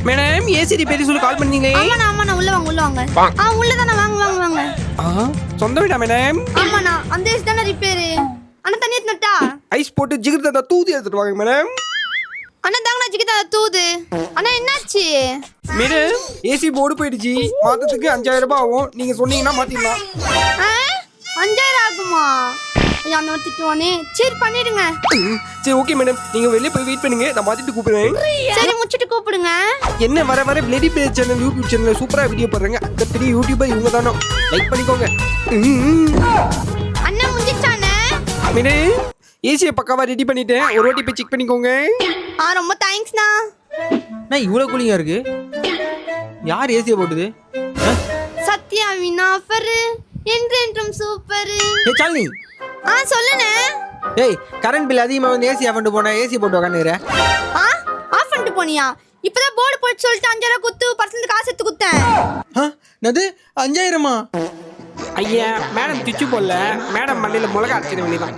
Madam AC repair சொல்லி கால் பண்ணீங்களே. ஆமாண்ணா உள்ள வாங்க உள்ளதானே வாங்க. சொந்த வீடா மேடம்? ஆமாண்ணா அந்த ஏசி தானே ரிப்பேர். அண்ணா தண்ணி எடுத்துட்டா ஐஸ் போட்டு ஜிகிர்தா தூதி எடுத்துட்டு வாங்க மேடம். அண்ணா தாங்கண்ணா ஜிகிதா தூது. அண்ணா என்னாச்சு? மேடம் ஏசி போர்டு போயிடுச்சு, மாதத்துக்கு 5000 ரூபாய் ஆகும். நீங்க சொன்னீங்கன்னா மாத்திடலாம். 5000 ஆகுமா? அண்ணா திட்டுவானே. சரி பண்ணிடுங்க. சரி ஓகே மேடம், நீங்க வெளியே போய் வெயிட் பண்ணுங்க, நான் மாத்திட்டு கூப்பிடுறேன். சரி முடிச்சிட்டு கூப்பிடுங்க. என்ன வர பிளடி பே சேனல் யூடியூப் சேனல்ல சூப்பரா வீடியோ போடுறாங்க. அந்த பெரிய யூடியூபர் இவங்க தானோ, லைக் பண்ணிக்கோங்க. அண்ணா முடிஞ்சிச்சானே? மேடம் ஏசியை பக்காவா ரெடி பண்ணிட்டேன், ஒரு வாட்டி போய் செக் பண்ணிக்கோங்க. ரொம்ப தேங்க்ஸ்ண்ணா. நான் இவ்வளோ கூலிங்கா இருக்கு. யார் ஏசியை போட்டுது? சத்யா வினாஃபர் என்றென்றும் சூப்பர். ஏ சாலினி. சொல்லுண்ணே. ஏய் கரண்ட் பில் அதிகமாக வந்து ஏசி ஆஃப் பண்ணிட்டு போனா ஏசி போட்டு உட்காந்துக்கிறேன். ஆஃப் பண்ணிட்டு போனியா? இப்பதான் போர்டு போட்டு சொல்லிட்டு 5000 குத்து பர்சன்ட் காசு எடுத்து குத்தேன். அது 5000மா? ஐயா மேடம் சுவிட்ச் போடல, மேடம் மண்ணில மிளகா அரைச்சிட வேண்டியதான்.